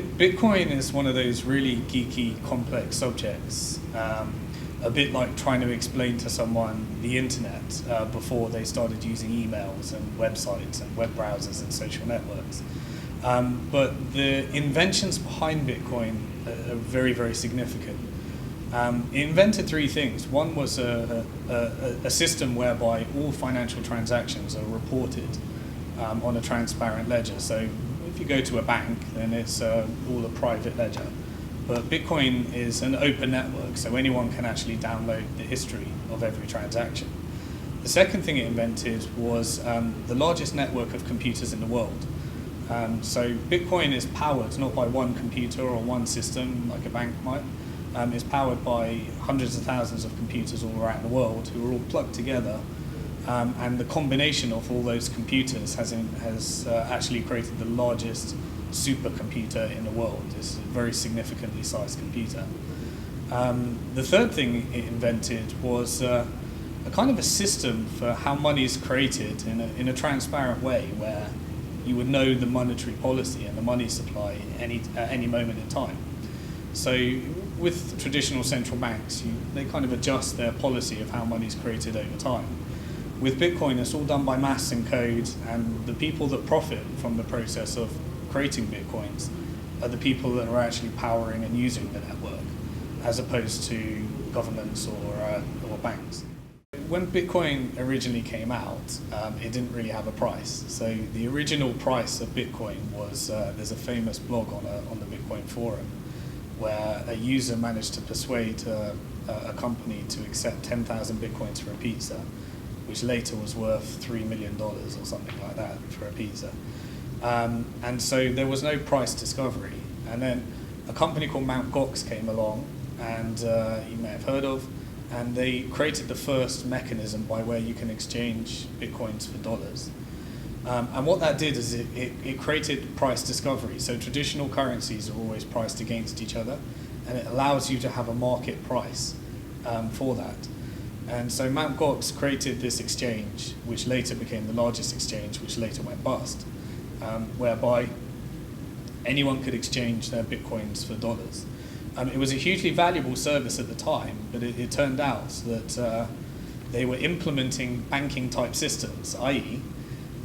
Bitcoin is one of those really geeky, complex subjects, a bit like trying to explain to someone the internet before they started using emails and websites and web browsers and social networks. But the inventions behind Bitcoin are very, very significant. It invented three things. One was a system whereby all financial transactions are reported on a transparent ledger. So if you go to a bank, then it's all a private ledger. But Bitcoin is an open network, so anyone can actually download the history of every transaction. The second thing it invented was the largest network of computers in the world. So Bitcoin is powered not by one computer or one system like a bank might. It's powered by hundreds of thousands of computers all around the world who are all plugged together. And the combination of all those computers has actually created the largest supercomputer in the world. It's a very significantly sized computer. The third thing it invented was a kind of a system for how money is created in a transparent way, where you would know the monetary policy and the money supply at any moment in time. So with traditional central banks, they kind of adjust their policy of how money is created over time. With Bitcoin, it's all done by maths and code, and the people that profit from the process of creating Bitcoins are the people that are actually powering and using the network, as opposed to governments or banks. When Bitcoin originally came out, it didn't really have a price. So the original price of Bitcoin was, there's a famous blog on the Bitcoin forum, where a user managed to persuade a company to accept 10,000 Bitcoins for a pizza, which later was worth $3 million or something like that for a pizza. And so there was no price discovery. And then a company called Mt. Gox came along, and you may have heard of, and they created the first mechanism by where you can exchange Bitcoins for dollars. And what that did is it created price discovery. So traditional currencies are always priced against each other, and it allows you to have a market price for that. And so Mt. Gox created this exchange, which later became the largest exchange, which later went bust, whereby anyone could exchange their Bitcoins for dollars. It was a hugely valuable service at the time, but it turned out that they were implementing banking type systems, i.e.,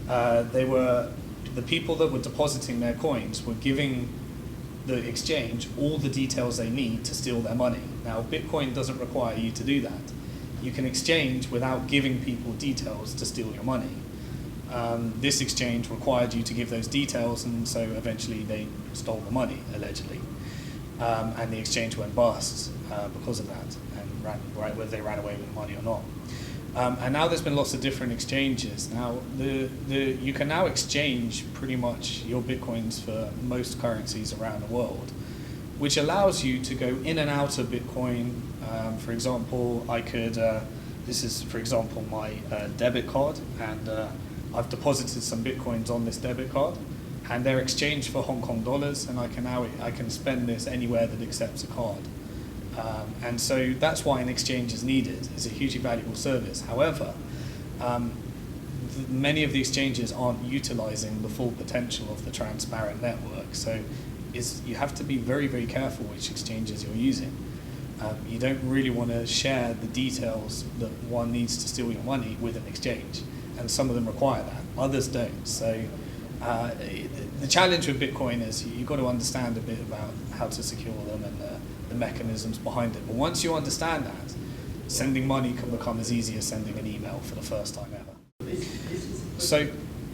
the people that were depositing their coins were giving the exchange all the details they need to steal their money. Now, Bitcoin doesn't require you to do that. You can exchange without giving people details to steal your money. This exchange required you to give those details, and so eventually they stole the money, allegedly. And the exchange went bust because of that, and whether they ran away with the money or not. And now there's been lots of different exchanges. Now, you can now exchange pretty much your Bitcoins for most currencies around the world, which allows you to go in and out of Bitcoin. For example, I could, this is, for example, my debit card, and I've deposited some Bitcoins on this debit card, and they're exchanged for Hong Kong dollars, and I can spend this anywhere that accepts a card. And so that's why an exchange is needed. It's a hugely valuable service. However, many of the exchanges aren't utilizing the full potential of the transparent network. So you have to be very, very careful which exchanges you're using. You don't really want to share the details that one needs to steal your money with an exchange, and some of them require that, others don't. So the challenge with Bitcoin is you've got to understand a bit about how to secure them and the mechanisms behind it. But once you understand that, sending money can become as easy as sending an email for the first time ever. So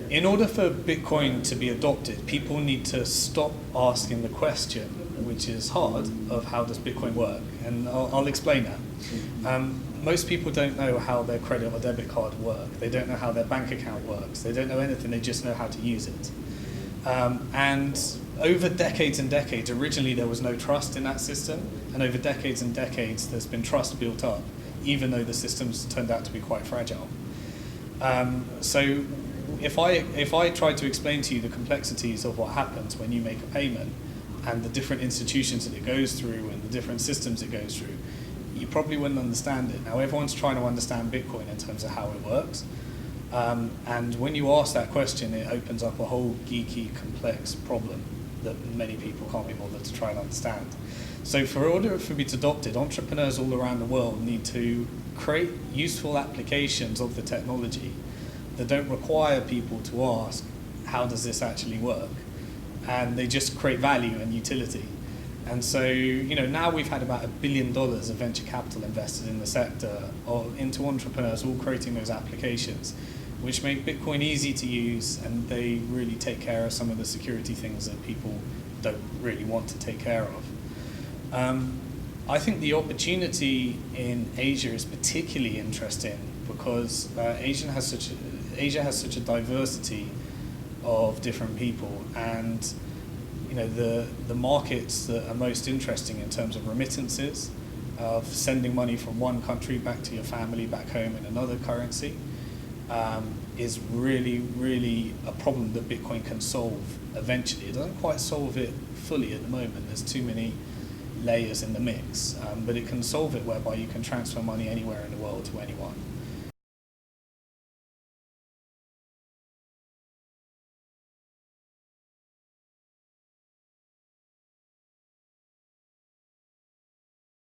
in order for Bitcoin to be adopted, people need to stop asking the question, which is hard, of how does Bitcoin work? And I'll explain that. Most people don't know how their credit or debit card work. They don't know how their bank account works. They don't know anything, they just know how to use it. And over decades and decades, originally there was no trust in that system, and over decades and decades there's been trust built up, even though the systems turned out to be quite fragile. So if I try to explain to you the complexities of what happens when you make a payment, and the different institutions that it goes through and the different systems it goes through, you probably wouldn't understand it. Now everyone's trying to understand Bitcoin in terms of how it works. And when you ask that question, it opens up a whole geeky, complex problem that many people can't be bothered to try and understand. So for order for it to be adopted, entrepreneurs all around the world need to create useful applications of the technology that don't require people to ask, how does this actually work? And they just create value and utility. And so, now we've had about $1 billion of venture capital invested in the sector or into entrepreneurs all creating those applications, which make Bitcoin easy to use, and they really take care of some of the security things that people don't really want to take care of. I think the opportunity in Asia is particularly interesting because Asia has such a diversity of different people, and the markets that are most interesting in terms of remittances, of sending money from one country back to your family back home in another currency, is really, really a problem that Bitcoin can solve eventually. It doesn't quite solve it fully at the moment. There's too many layers in the mix, but it can solve it whereby you can transfer money anywhere in the world to anyone.